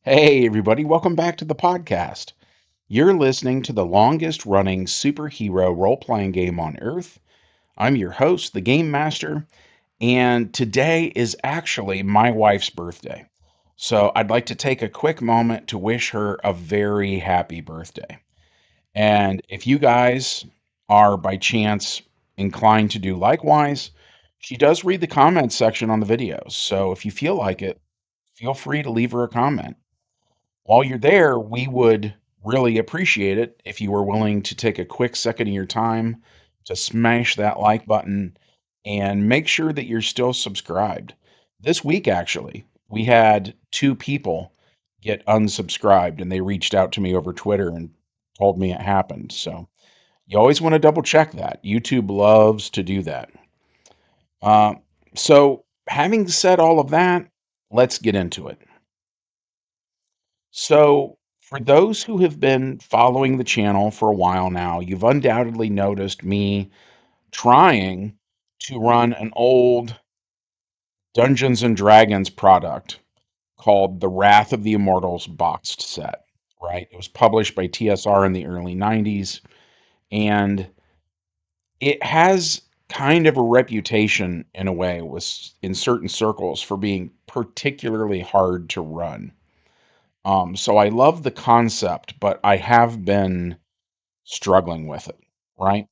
Hey, everybody, welcome back to the podcast. You're listening to the longest running superhero role playing game on Earth. I'm your host, the Game Master, and today is actually my wife's birthday. So I'd like to take a quick moment to wish her a very happy birthday. And if you guys are by chance inclined to do likewise, she does read the comments section on the videos. So if you feel like it, feel free to leave her a comment. While you're there, we would really appreciate it if you were willing to take a quick second of your time to smash that like button and make sure that you're still subscribed. This week, actually, we had two people get unsubscribed and they reached out to me over Twitter and told me it happened. So you always want to double check that. YouTube loves to do that. Uh, so, having said all of that, let's get into it. So, for those who have been following the channel for a while now, you've undoubtedly noticed me trying to run an old Dungeons and Dragons product called The Wrath of the Immortals boxed set, right? It was published by TSR in the early 90s, and it has kind of a reputation in a way with in certain circles for being particularly hard to run. So I love the concept, but I have been struggling with it, right?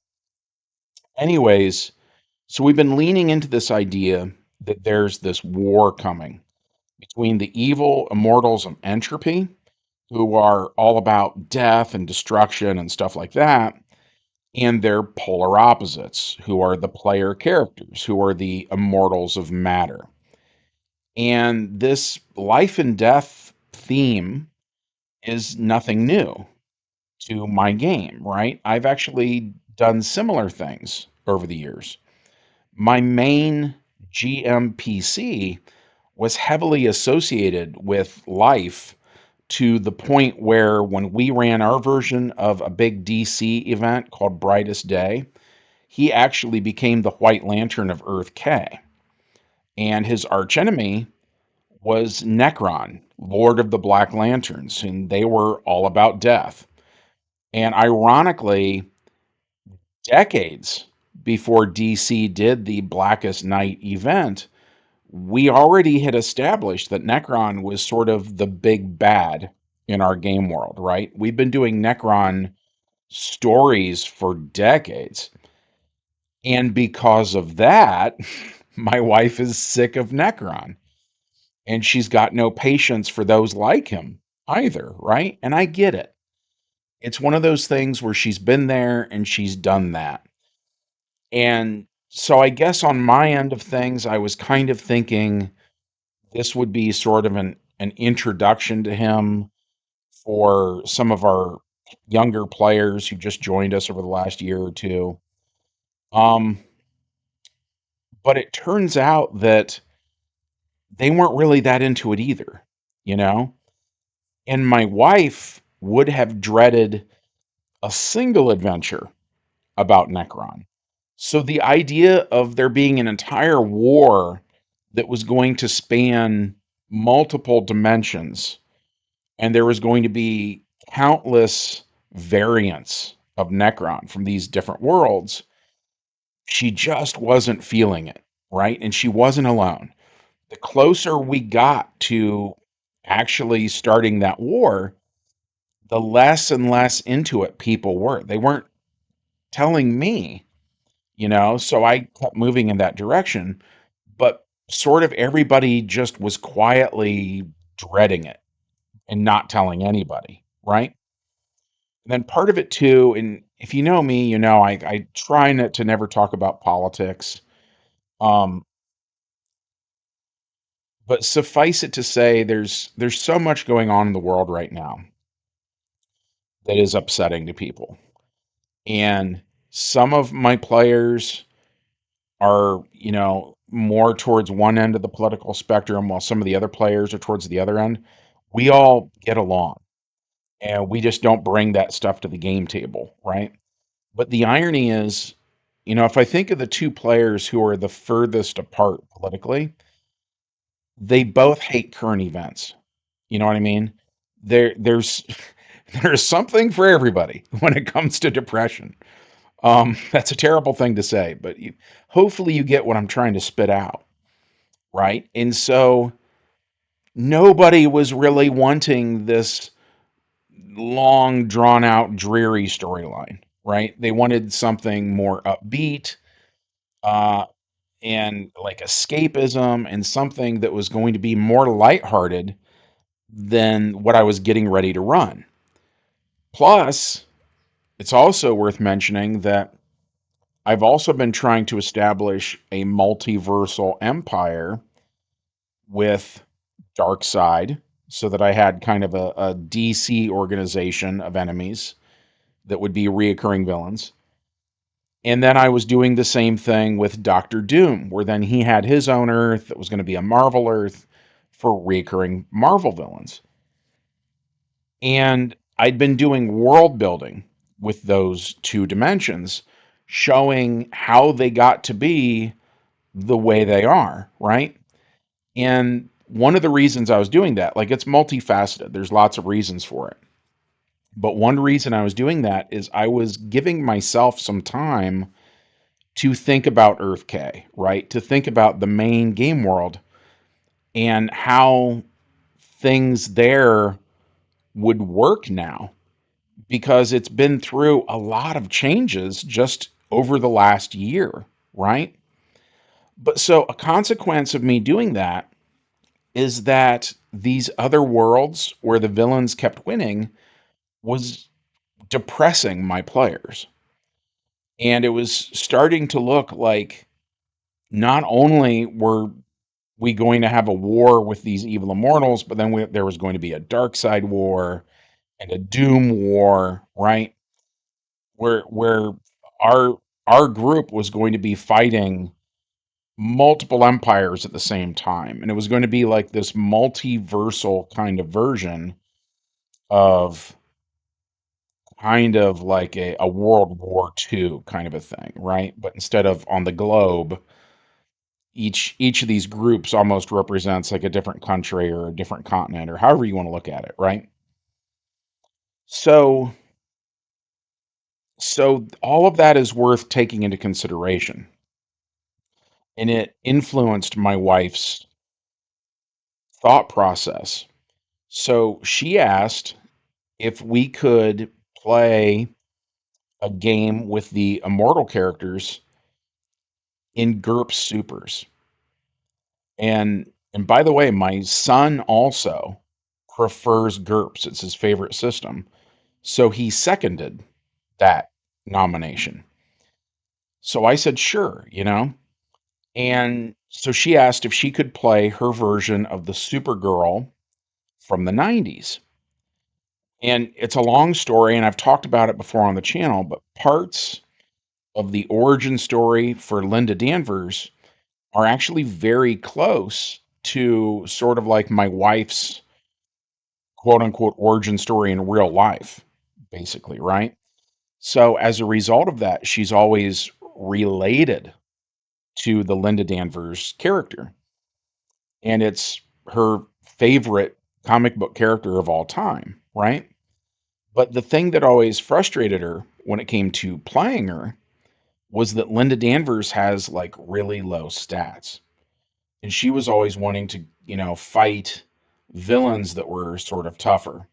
Anyways, so we've been leaning into this idea that there's this war coming between the evil immortals of entropy, who are all about death and destruction and stuff like that, and their polar opposites, who are the player characters, who are the immortals of matter. And this life and death theme is nothing new to my game, right? I've actually done similar things over the years. My main GMPC was heavily associated with life to the point where when we ran our version of a big DC event called Brightest Day, he actually became the White Lantern of Earth K. And his archenemy was Necron, Lord of the Black Lanterns, and they were all about death. And ironically, decades before DC did the Blackest Night event, we already had established that Necron was sort of the big bad in our game world, right? We've been doing Necron stories for decades. And because of that, my wife is sick of Necron and she's got no patience for those like him either, right? And I get it. It's one of those things where she's been there and she's done that. And so I guess on my end of things, I was kind of thinking this would be sort of an introduction to him for some of our younger players who just joined us over the last year or two. Um, but it turns out that they weren't really that into it either, you know? And my wife would have dreaded a single adventure about Necron. So the idea of there being an entire war that was going to span multiple dimensions and there was going to be countless variants of Necron from these different worlds, she just wasn't feeling it, right? And she wasn't alone. The closer we got to actually starting that war, the less and less into it people were. They weren't telling me, so I kept moving in that direction, but sort of everybody just was quietly dreading it and not telling anybody, right? And then part of it too, and if you know me, I try not to never talk about politics. Um, but suffice it to say, there's so much going on in the world right now that is upsetting to people. And some of my players are, more towards one end of the political spectrum, while some of the other players are towards the other end. We all get along, and we just don't bring that stuff to the game table, right? But the irony is, if I think of the two players who are the furthest apart politically, they both hate current events. You know what I mean? there's there's something for everybody when it comes to depression. That's a terrible thing to say, but hopefully you get what I'm trying to spit out, right? And so nobody was really wanting this long, drawn out, dreary storyline, right? They wanted something more upbeat, uh, and like escapism, and something that was going to be more lighthearted than what I was getting ready to run. Plus, it's also worth mentioning that I've also been trying to establish a multiversal empire with Darkseid, so that I had kind of a DC organization of enemies that would be reoccurring villains. And then I was doing the same thing with Doctor Doom, where then he had his own Earth that was going to be a Marvel Earth for recurring Marvel villains. And I'd been doing world building with those two dimensions, showing how they got to be the way they are, right? And one of the reasons I was doing that, like it's multifaceted, there's lots of reasons for it. But one reason I was doing that is I was giving myself some time to think about Earth K, right? To think about the main game world and how things there would work now, because it's been through a lot of changes just over the last year, right? But so a consequence of me doing that is that these other worlds where the villains kept winning was depressing my players. And it was starting to look like not only were we going to have a war with these evil immortals, but then there was going to be a dark side war and a doom war, right? Where our our group was going to be fighting multiple empires at the same time, and it was going to be like this multiversal kind of version of kind of like a World War II kind of a thing, right? But instead of on the globe, each of these groups almost represents like a different country or a different continent or however you want to look at it, right? So so all of that is worth taking into consideration, and it influenced my wife's thought process. So she asked if we could play a game with the immortal characters in GURPS Supers. And by the way, my son also prefers GURPS. It's his favorite system. So he seconded that nomination. So I said, sure, you know? And so she asked if she could play her version of the Supergirl from the 90s. And it's a long story, and I've talked about it before on the channel, but parts of the origin story for Linda Danvers are actually very close to sort of like my wife's quote unquote origin story in real life, basically, right? So as a result of that, she's always related to the Linda Danvers character. And it's her favorite comic book character of all time, right? But the thing that always frustrated her when it came to playing her was that Linda Danvers has like really low stats. And she was always wanting to, fight villains that were sort of tougher.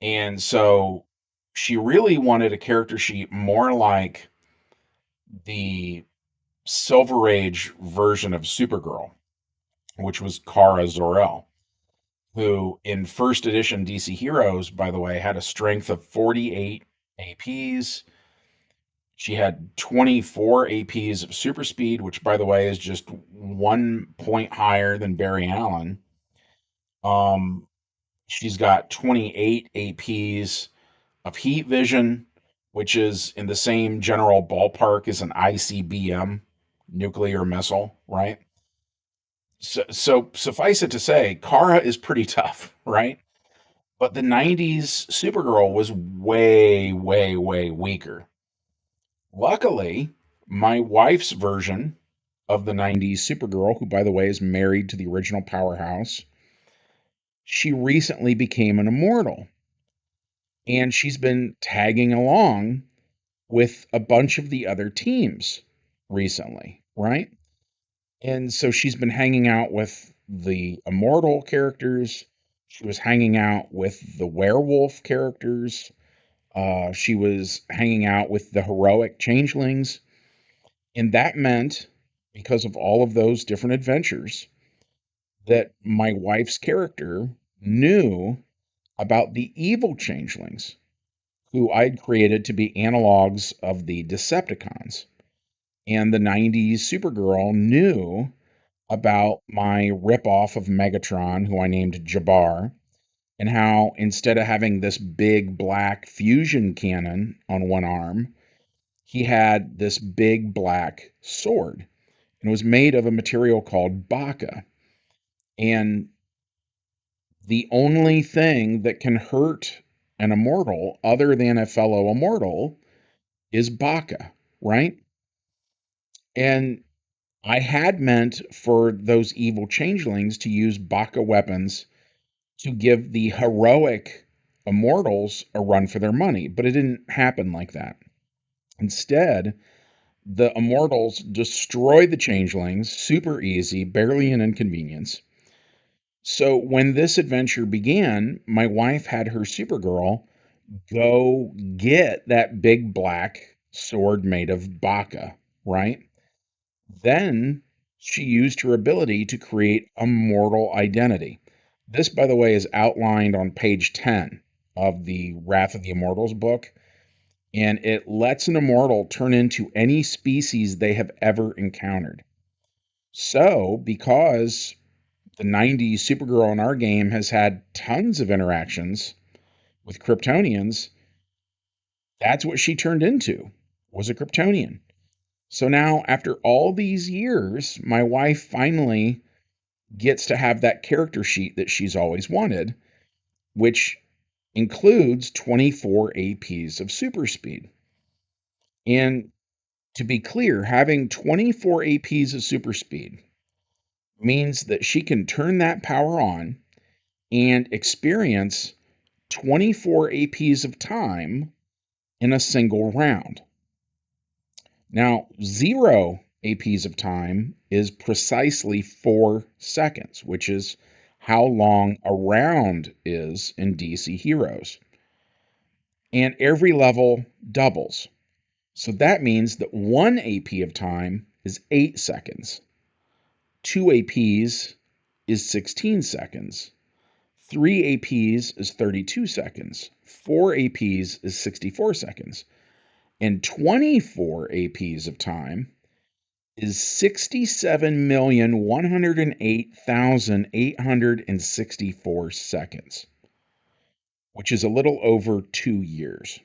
And so she really wanted a character sheet more like the Silver Age version of Supergirl, which was Kara Zor-El, who in first edition DC Heroes, by the way, had a strength of 48 APs. She had 24 APs of super speed, which, by the way, is just 1 point higher than Barry Allen. Um, she's got 28 APs of heat vision, which is in the same general ballpark as an ICBM nuclear missile, right? So suffice it to say, Kara is pretty tough, right? But the 90s Supergirl was way, way, way weaker. Luckily, my wife's version of the 90s Supergirl, who, by the way, is married to the original Powerhouse, she recently became an immortal, and she's been tagging along with a bunch of the other teams recently, right? And so she's been hanging out with the immortal characters. She was hanging out with the werewolf characters. She was hanging out with the heroic changelings. And that meant, because of all of those different adventures, that my wife's character knew about the evil changelings who I'd created to be analogs of the Decepticons. And the 90s Supergirl knew about my ripoff of Megatron, who I named Jabbar, and how instead of having this big black fusion cannon on one arm, he had this big black sword. And it was made of a material called baka. And the only thing that can hurt an immortal other than a fellow immortal is baka, right? And I had meant for those evil changelings to use baka weapons to give the heroic immortals a run for their money, but it didn't happen like that. Instead, the immortals destroy the changelings super easy, barely an inconvenience. So when this adventure began, my wife had her Supergirl go get that big black sword made of baka, right? Then she used her ability to create a mortal identity. This, by the way, is outlined on page 10 of the Wrath of the Immortals book, and it lets an immortal turn into any species they have ever encountered. So, because the 90s Supergirl in our game has had tons of interactions with Kryptonians, that's what she turned into, was a Kryptonian. So now, after all these years, my wife finally gets to have that character sheet that she's always wanted, which includes 24 APs of super speed. And to be clear, having 24 APs of super speed means that she can turn that power on and experience 24 APs of time in a single round. Now, 0 APs of time is precisely 4 seconds, which is how long a round is in DC Heroes. And every level doubles. So that means that 1 AP of time is 8 seconds. 2 APs is 16 seconds. 3 APs is 32 seconds. 4 APs is 64 seconds. And 24 APs of time is 67,108,864 seconds, which is a little over 2 years.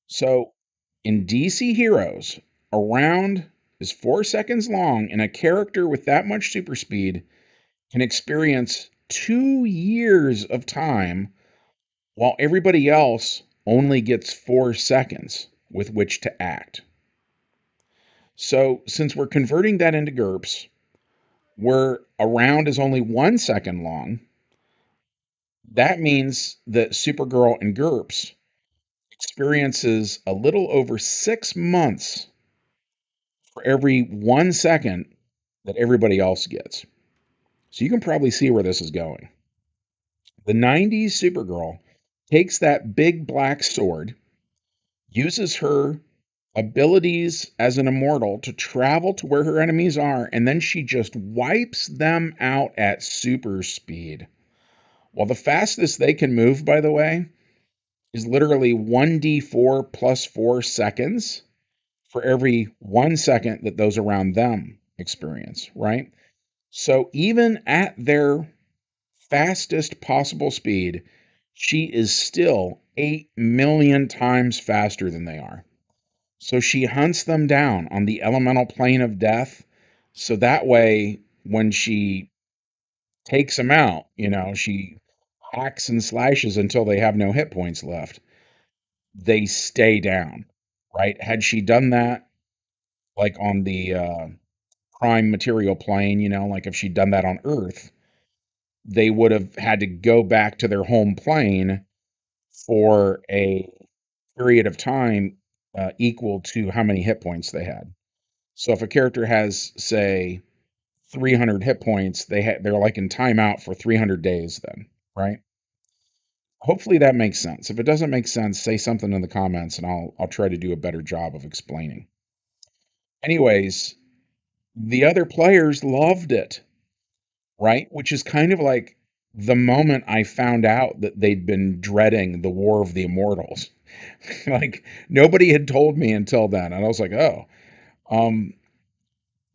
So in DC Heroes, a round is 4 seconds long, and a character with that much super speed can experience 2 years of time while everybody else only gets 4 seconds with which to act. So since we're converting that into GURPS, where a round is only 1 second long, that means that Supergirl in GURPS experiences a little over 6 months for every 1 second that everybody else gets. So you can probably see where this is going. The 90s Supergirl takes that big black sword, uses her abilities as an immortal to travel to where her enemies are, and then she just wipes them out at super speed. Well, the fastest they can move, by the way, is literally 1d4 plus 4 seconds for every 1 second that those around them experience, right? So even at their fastest possible speed, she is still 8 million times faster than they are. So she hunts them down on the elemental plane of death. So that way, when she takes them out, she hacks and slashes until they have no hit points left. They stay down, right? Had she done that, like on the prime material plane, like if she'd done that on Earth, they would have had to go back to their home plane for a period of time equal to how many hit points they had. So if a character has, say, 300 hit points, they're like in timeout for 300 days then, right? Hopefully that makes sense. If it doesn't make sense, say something in the comments and I'll try to do a better job of explaining. Anyways, the other players loved it, right? Which is kind of like the moment I found out that they'd been dreading the War of the Immortals. Like nobody had told me until then, and I was like, "Oh." Um,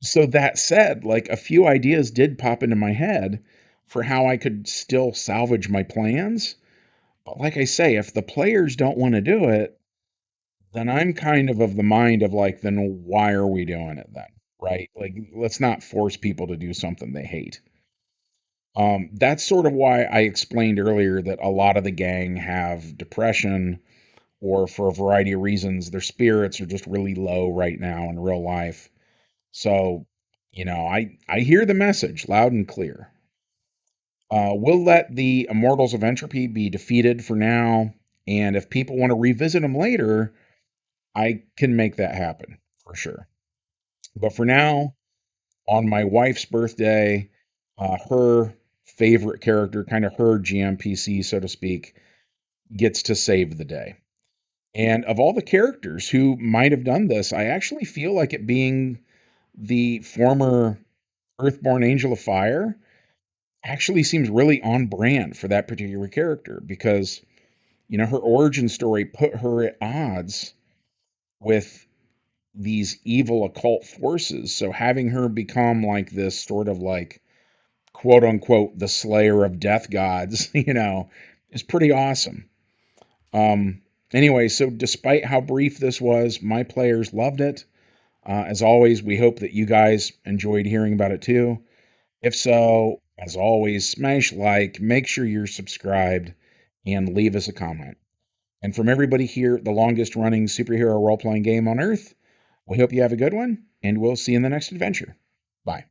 so that said, like a few ideas did pop into my head for how I could still salvage my plans. But like I say, if the players don't want to do it, then I'm kind of the mind of like, then why are we doing it then? Right? Like, let's not force people to do something they hate. That's sort of why I explained earlier that a lot of the gang have depression, or for a variety of reasons, their spirits are just really low right now in real life. So, I hear the message loud and clear. We'll let the Immortals of Entropy be defeated for now, and if people want to revisit them later, I can make that happen for sure. But for now, on my wife's birthday, her favorite character, kind of her GMPC, so to speak, gets to save the day. And of all the characters who might have done this, I actually feel like it being the former Earthborn Angel of Fire actually seems really on brand for that particular character because, her origin story put her at odds with these evil occult forces. So having her become like this sort of like quote unquote the slayer of death gods, is pretty awesome. Um, anyway, so despite how brief this was, my players loved it. As always, we hope that you guys enjoyed hearing about it too. If so, as always, smash like, make sure you're subscribed, and leave us a comment. And from everybody here, the longest running superhero role playing game on earth, we hope you have a good one, and we'll see you in the next adventure. Bye.